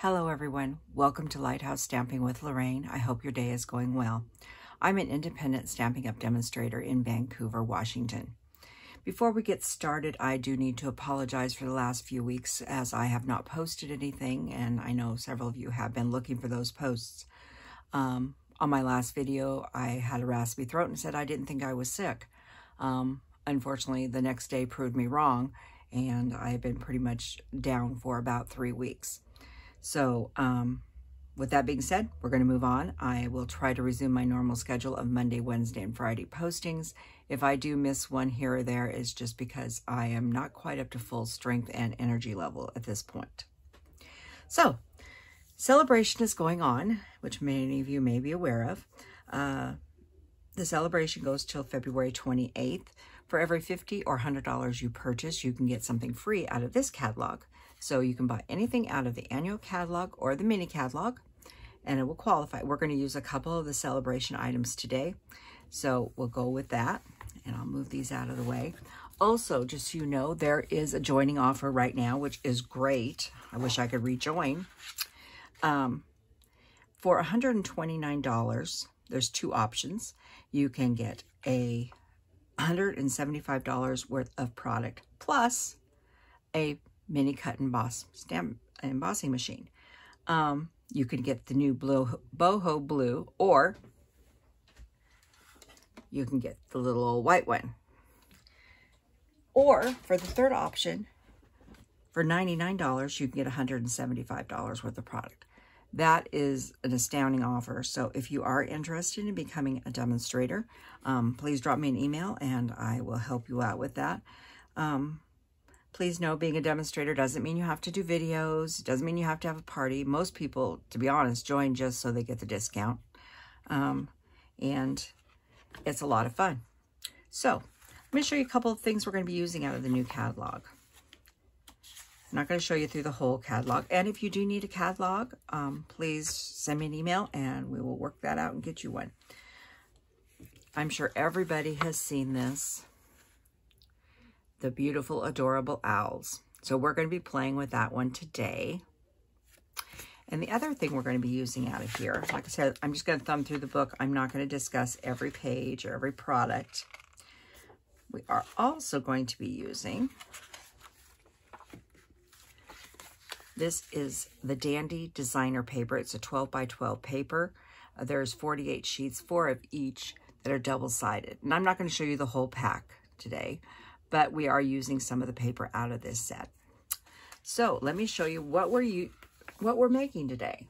Hello everyone, welcome to Lighthouse Stamping with Lorraine. I hope your day is going well. I'm an independent Stampin' Up! Demonstrator in Vancouver, Washington. Before we get started, I do need to apologize for the last few weeks as I have not posted anything, and I know several of you have been looking for those posts. On my last video, I had a raspy throat and said I didn't think I was sick. Unfortunately, the next day proved me wrong, and I've been pretty much down for about 3 weeks. So with that being said, we're going to move on. I will try to resume my normal schedule of Monday, Wednesday, and Friday postings. If I do miss one here or there, it's just because I am not quite up to full strength and energy level at this point. So, celebration is going on, which many of you may be aware of. The celebration goes till February 28th. For every $50 or $100 you purchase, you can get something free out of this catalog. So you can buy anything out of the annual catalog or the mini catalog, and it will qualify. We're going to use a couple of the celebration items today, so we'll go with that, and I'll move these out of the way. Also, just so you know, there is a joining offer right now, which is great. I wish I could rejoin. For $129, there's two options. You can get a $175 worth of product plus a mini cut emboss stamp embossing machine. You can get the new boho blue, or you can get the little old white one. Or for the third option, for $99, you can get $175 worth of product. That is an astounding offer. So if you are interested in becoming a demonstrator, please drop me an email and I will help you out with that. Please know, being a demonstrator doesn't mean you have to do videos. It doesn't mean you have to have a party. Most people, to be honest, join just so they get the discount. And it's a lot of fun. So, I'm going to show you a couple of things we're going to be using out of the new catalog. I'm not going to show you through the whole catalog. And if you do need a catalog, please send me an email and we will work that out and get you one. I'm sure everybody has seen this. The beautiful, adorable owls. So we're going to be playing with that one today. And the other thing we're going to be using out of here, like I said, I'm just going to thumb through the book. I'm not going to discuss every page or every product. We are also going to be using, this is the Dandy Designer paper. It's a 12 by 12 paper. There's 48 sheets, 4 of each that are double-sided. And I'm not going to show you the whole pack today, but we are using some of the paper out of this set. So let me show you what we're making today.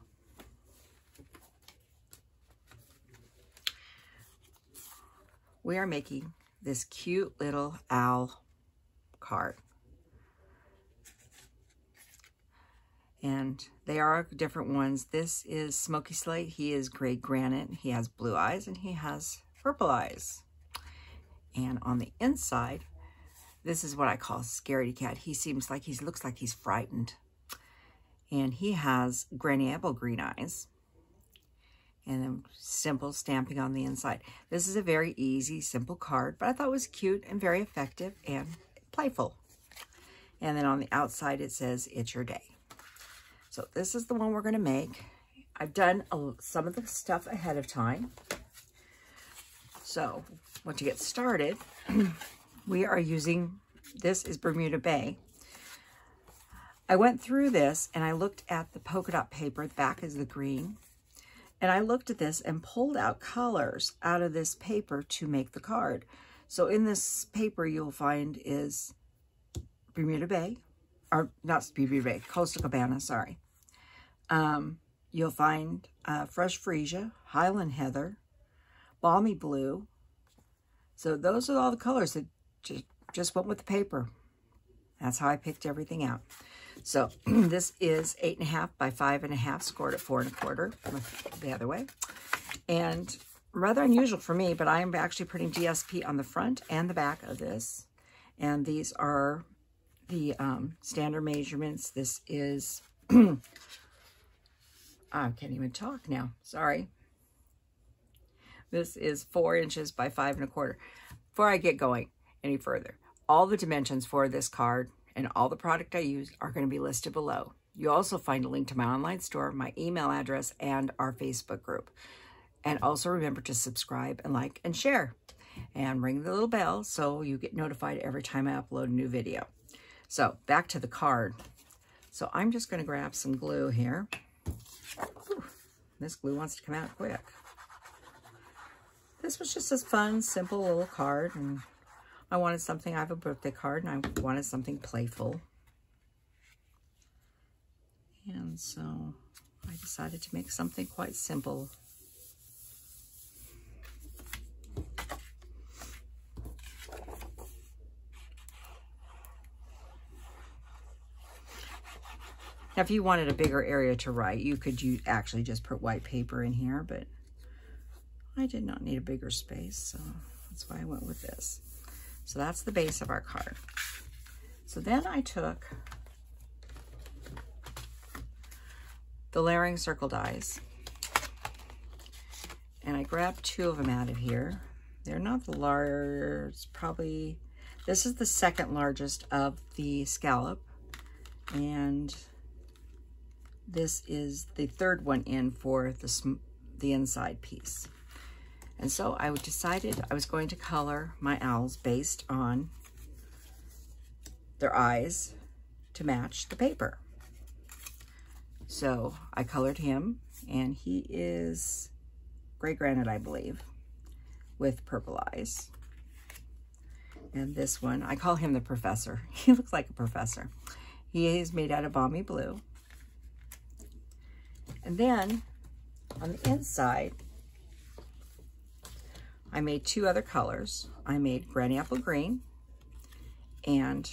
We are making this cute little owl card. And they are different ones. This is Smoky Slate. He is gray granite. He has blue eyes and he has purple eyes. And on the inside, this is what I call Scaredy Cat. He seems like looks like he's frightened. And he has Granny Apple green eyes. And then simple stamping on the inside. This is a very easy, simple card, but I thought it was cute and very effective and playful. And then on the outside, it says, "It's your day." So this is the one we're going to make. I've done some of the stuff ahead of time. So, to get started, we are using, this is Bermuda Bay. I went through this and I looked at the polka dot paper. The back is the green. And I looked at this and pulled out colors out of this paper to make the card. So in this paper you'll find is Bermuda Bay, or not Bermuda Bay, Coastal Cabana, sorry. You'll find Fresh Freesia, Highland Heather, Balmy Blue. So those are all the colors that just went with the paper. That's how I picked everything out. So this is 8.5 by 5.5, scored at 4 1/4 the other way. And rather unusual for me, but I am actually putting DSP on the front and the back of this. And these are the standard measurements. This is, I can't even talk now, sorry. This is 4 inches by 5 1/4. Before I get going any further, all the dimensions for this card and all the product I use are going to be listed below. You'll also find a link to my online store, my email address, and our Facebook group. And also remember to subscribe and like and share. And ring the little bell so you get notified every time I upload a new video. So back to the card. So I'm just going to grab some glue here. Whew, this glue wants to come out quick. This was just a fun, simple little card. And I wanted something, I have a birthday card, and I wanted something playful. And so I decided to make something quite simple. Now, if you wanted a bigger area to write, you could actually just put white paper in here, but I did not need a bigger space, so that's why I went with this. So that's the base of our card. So then I took the layering circle dies, and I grabbed 2 of them out of here. They're not the large, probably, this is the second largest of the scallop, and this is the third one in for the inside piece. And so I decided I was going to color my owls based on their eyes to match the paper. So I colored him, and he is gray granite, I believe, with purple eyes. And this one, I call him the professor. He looks like a professor. He is made out of Balmy Blue. And then on the inside, I made 2 other colors. I made Granny Apple Green, and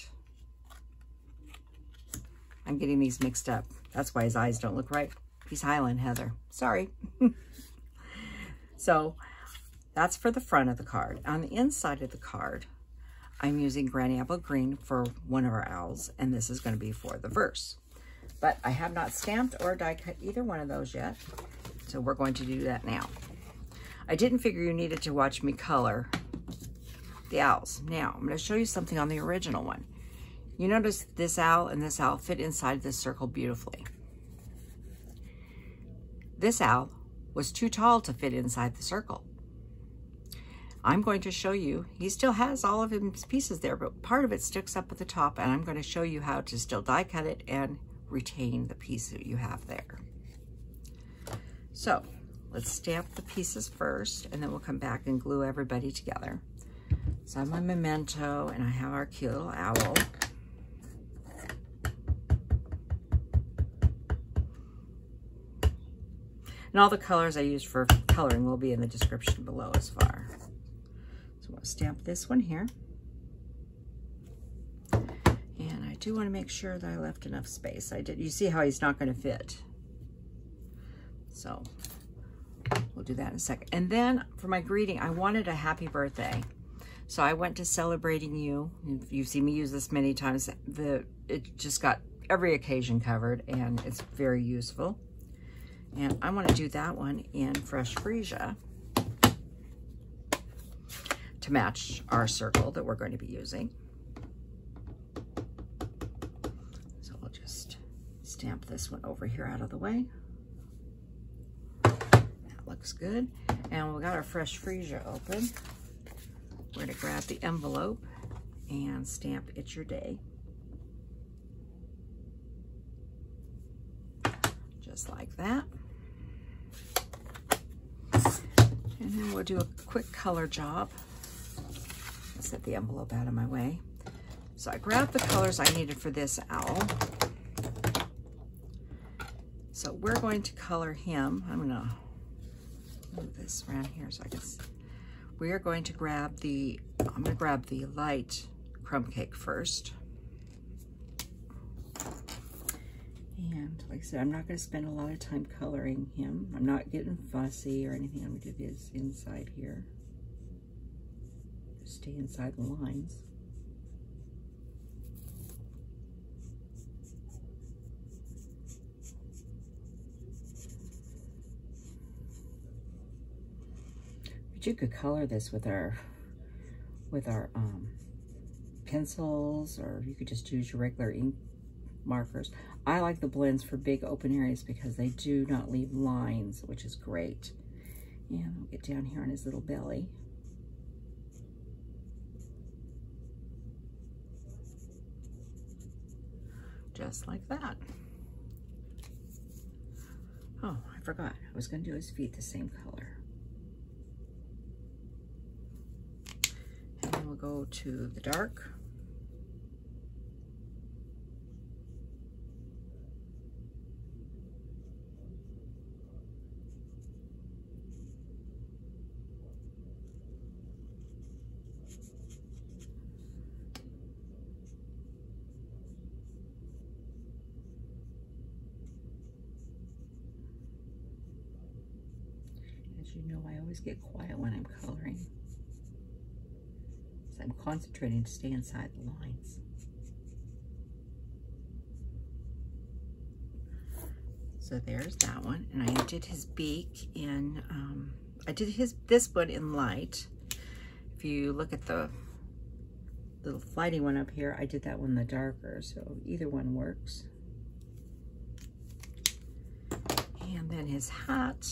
I'm getting these mixed up. That's why his eyes don't look right. He's Highland Heather. Sorry. So that's for the front of the card. On the inside of the card, I'm using Granny Apple Green for one of our owls, and this is going to be for the verse. But I have not stamped or die cut either one of those yet, so we're going to do that now. I didn't figure you needed to watch me color the owls. Now, I'm going to show you something on the original one. You notice this owl and this owl fit inside this circle beautifully. This owl was too tall to fit inside the circle. I'm going to show you, he still has all of his pieces there, but part of it sticks up at the top, and I'm going to show you how to still die cut it and retain the piece that you have there. So let's stamp the pieces first, and then we'll come back and glue everybody together. So I have my memento, and I have our cute little owl. And all the colors I used for coloring will be in the description below as far. So we'll stamp this one here. And I do want to make sure that I left enough space. I did. You see how he's not going to fit. So we'll do that in a second. And then for my greeting, I wanted a happy birthday. So I went to Celebrating You. You've seen me use this many times. It just got every occasion covered, and it's very useful. And I want to do that one in Fresh Freesia to match our circle that we're going to be using. So we'll just stamp this one over here out of the way. That looks good. And we got our Fresh Freesia open. We're going to grab the envelope and stamp It's Your Day. Just like that. And then we'll do a quick color job. I'll set the envelope out of my way. So I grabbed the colors I needed for this owl. So we're going to color him. I'm going to move this around here so I can see. We are going to grab the, I'm going to grab the light crumb cake first. And like I said, I'm not going to spend a lot of time coloring him. I'm not getting fussy or anything. I'm going to do this inside here. Just stay inside the lines. But you could color this with our pencils, or you could just use your regular ink markers. I like the blends for big open areas because they do not leave lines, which is great. And we'll get down here on his little belly. Just like that. Oh, I forgot. I was going to do his feet the same color. And then we'll go to the dark. You know, I always get quiet when I'm coloring, so I'm concentrating to stay inside the lines. So there's that one, and I did his beak in, I did this one in light. If you look at the little flighty one up here, I did that one the darker, so either one works. And then his hat,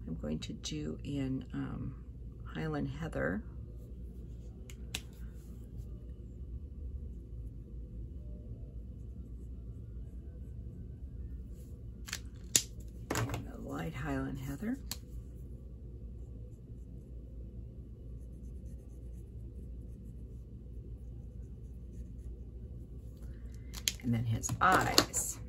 I'm going to do in Highland Heather. And a light Highland Heather. And then his eyes.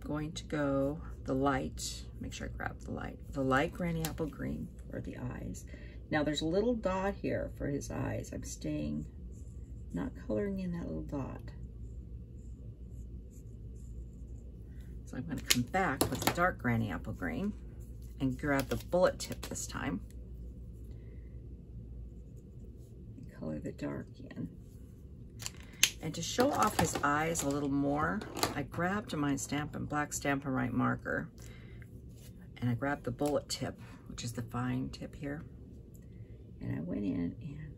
Going to go the light, make sure I grab the light granny apple green for the eyes. Now there's a little dot here for his eyes. I'm staying, not coloring in that little dot. So I'm going to come back with the dark granny apple green and grab the bullet tip this time. And color the dark in. And to show off his eyes a little more, I grabbed my Stampin' black Stampin' Right marker, and I grabbed the bullet tip, which is the fine tip here. And I went in, and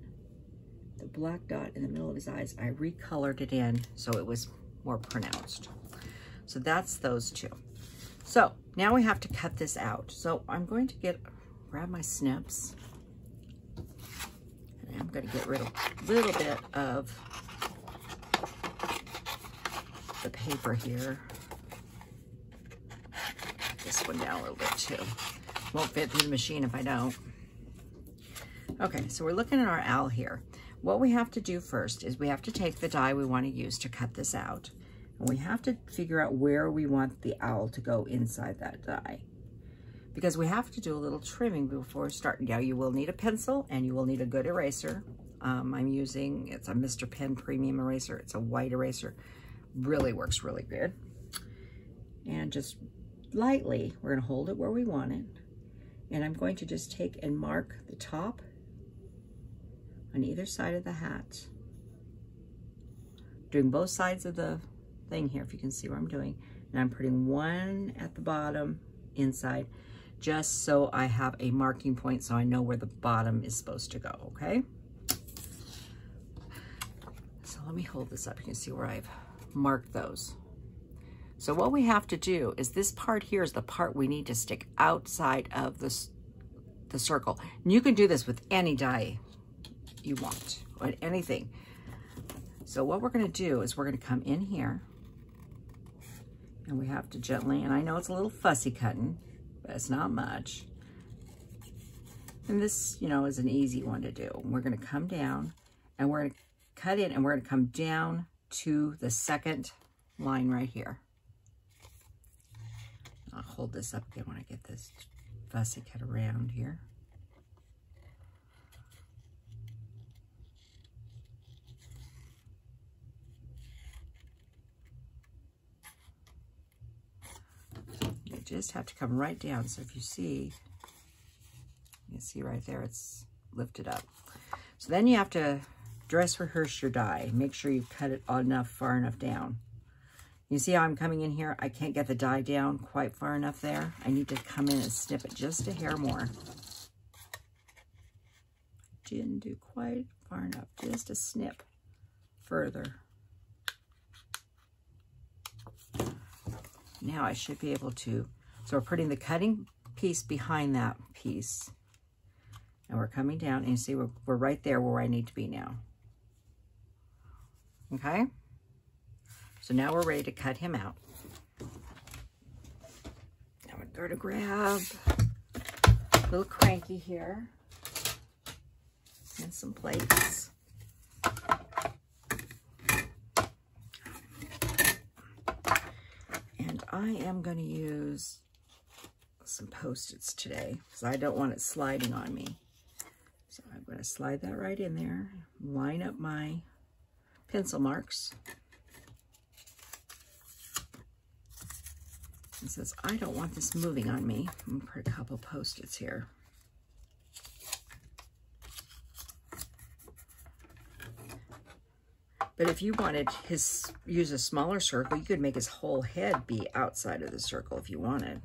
the black dot in the middle of his eyes, I recolored it in so it was more pronounced. So that's those two. So now we have to cut this out. So I'm going to grab my snips, and I'm going to get rid of a little bit of the paper here. This one down a little bit too. Won't fit through the machine if I don't. Okay, so we're looking at our owl here. What we have to do first is we have to take the die we want to use to cut this out, and we have to figure out where we want the owl to go inside that die, because we have to do a little trimming before starting. Now you will need a pencil and you will need a good eraser. I'm using, it's a Mr. Pen Premium Eraser. It's a white eraser. Really works really good. And just lightly, we're going to hold it where we want it. And I'm going to just take and mark the top on either side of the hat. Doing both sides of the thing here, if you can see what I'm doing. And I'm putting one at the bottom inside, just so I have a marking point so I know where the bottom is supposed to go, okay? So let me hold this up. You can see where I've mark those. So what we have to do is this part here is the part we need to stick outside of the circle. And you can do this with any die you want, or anything. So what we're going to do is we're going to come in here, and we have to gently, and I know it's a little fussy cutting, but it's not much. And this, you know, is an easy one to do. We're going to come down, and we're going to cut in, and we're going to come down to the second line right here. I'll hold this up again when I get this fussy cut around here. You just have to come right down. So if you see, you can see right there, it's lifted up. So then you have to dress rehearse your die. Make sure you cut it far enough down. You see how I'm coming in here? I can't get the die down quite far enough there. I need to come in and snip it just a hair more. didn't do quite far enough, just a snip further. Now I should be able to, so we're putting the cutting piece behind that piece. And we're coming down, and you see we're right there where I need to be now. Okay? So now we're ready to cut him out. Now we're going to grab a little cranky here and some plates. And I am going to use some Post-its today because I don't want it sliding on me. So I'm going to slide that right in there, line up my pencil marks. And says, I don't want this moving on me. I'm going to put a couple Post-its here. But if you wanted use a smaller circle, you could make his whole head be outside of the circle if you wanted.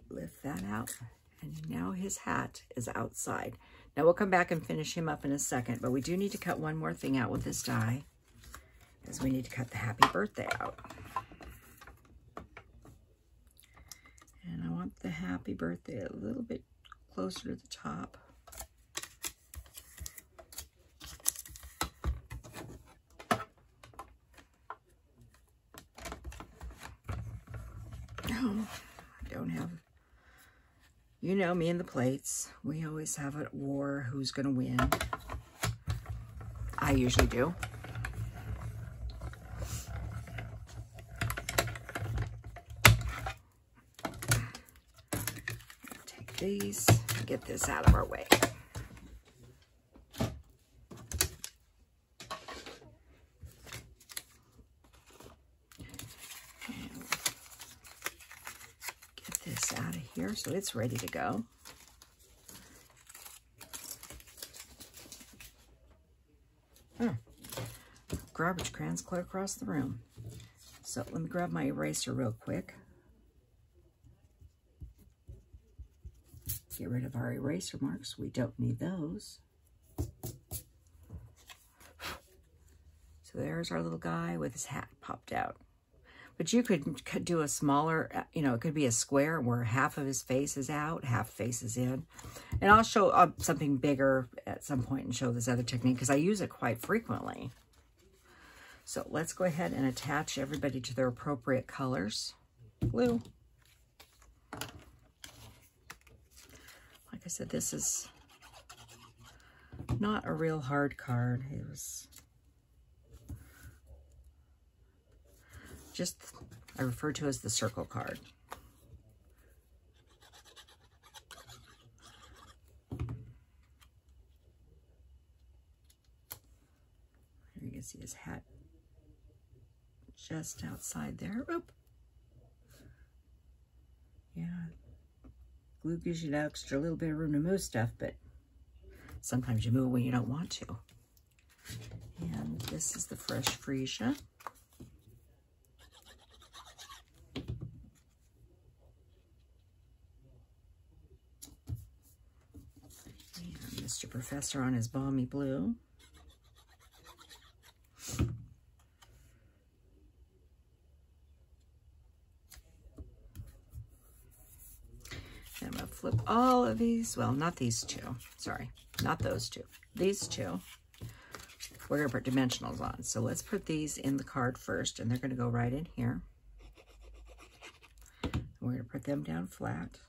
Lift that out, and now his hat is outside. Now we'll come back and finish him up in a second, but we do need to cut one more thing out with this die, is we need to cut the happy birthday out. And I want the happy birthday a little bit closer to the top. Oh, I don't have... You know me and the plates. We always have a war who's going to win. I usually do. Take these and get this out of our way. Out of here so it's ready to go. Garbage cans clear across the room. So let me grab my eraser real quick. Get rid of our eraser marks. We don't need those. So there's our little guy with his hat popped out. But you could do a smaller, you know, it could be a square where half of his face is out, half face is in. And I'll show something bigger at some point and show this other technique because I use it quite frequently. So let's go ahead and attach everybody to their appropriate colors. Blue. Like I said, this is not a real hard card. It was... just, I refer to as the circle card. You can see his hat just outside there. Oop. Yeah. Glue gives you that extra little bit of room to move stuff, but sometimes you move when you don't want to. And this is the Fresh Freesia. Mr. Professor on his Balmy Blue. And I'm going to flip all of these. Well, not these two. Sorry, not those two. These two. We're going to put dimensionals on. So let's put these in the card first, and they're going to go right in here. And we're going to put them down flat.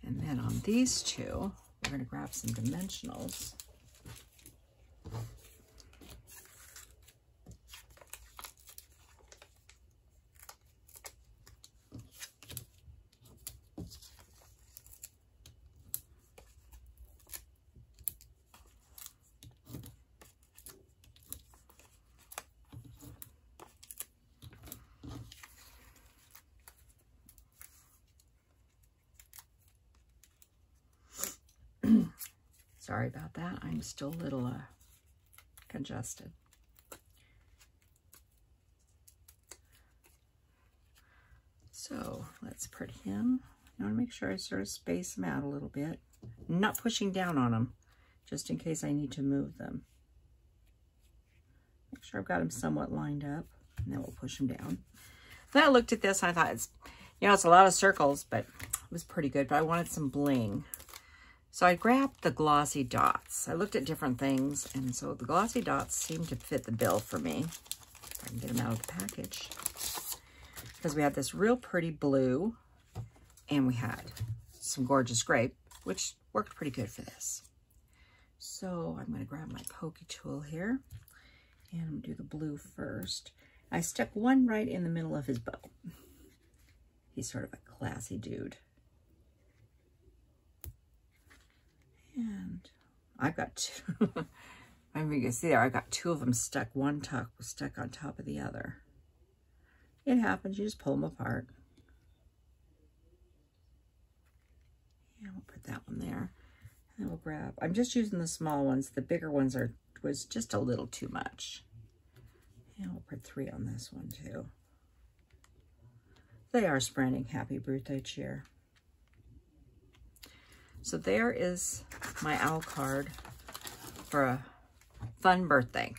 And then on these two, we're going to grab some dimensionals. Sorry about that. I'm still a little congested. So let's put him. I want to make sure I sort of space them out a little bit. I'm not pushing down on them, just in case I need to move them. Make sure I've got them somewhat lined up, and then we'll push them down. Then I looked at this and I thought, it's, you know, it's a lot of circles, but it was pretty good, but I wanted some bling. So I grabbed the glossy dots. I looked at different things, and so the glossy dots seemed to fit the bill for me. If I can get them out of the package. Because we had this real pretty blue, and we had some gorgeous grape, which worked pretty good for this. So I'm going to grab my pokey tool here, and I'm going to do the blue first. I stuck one right in the middle of his bow. He's sort of a classy dude. And I've got two. I mean, you can see there, I got two of them stuck. One tuck was stuck on top of the other. It happens. You just pull them apart. And we'll put that one there. And we'll grab, I'm just using the small ones. The bigger ones was just a little too much. And we'll put 3 on this one too. They are spreading happy birthday cheer. So there is my owl card for a fun birthday.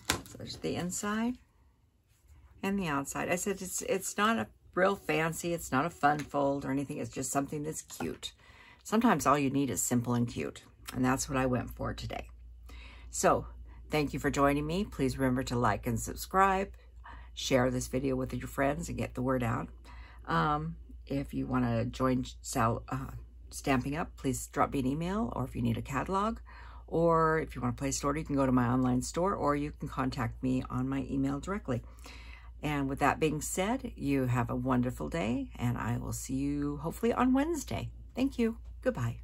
So there's the inside and the outside. I said it's not a real fancy, it's not a fun fold or anything, it's just something that's cute. Sometimes all you need is simple and cute, and that's what I went for today. So thank you for joining me. Please remember to like and subscribe, share this video with your friends and get the word out. If you want to join Stamping Up, please drop me an email, or if you need a catalog, or if you want to place an order, you can go to my online store, or you can contact me on my email directly. And with that being said, you have a wonderful day, and I will see you hopefully on Wednesday. Thank you. Goodbye.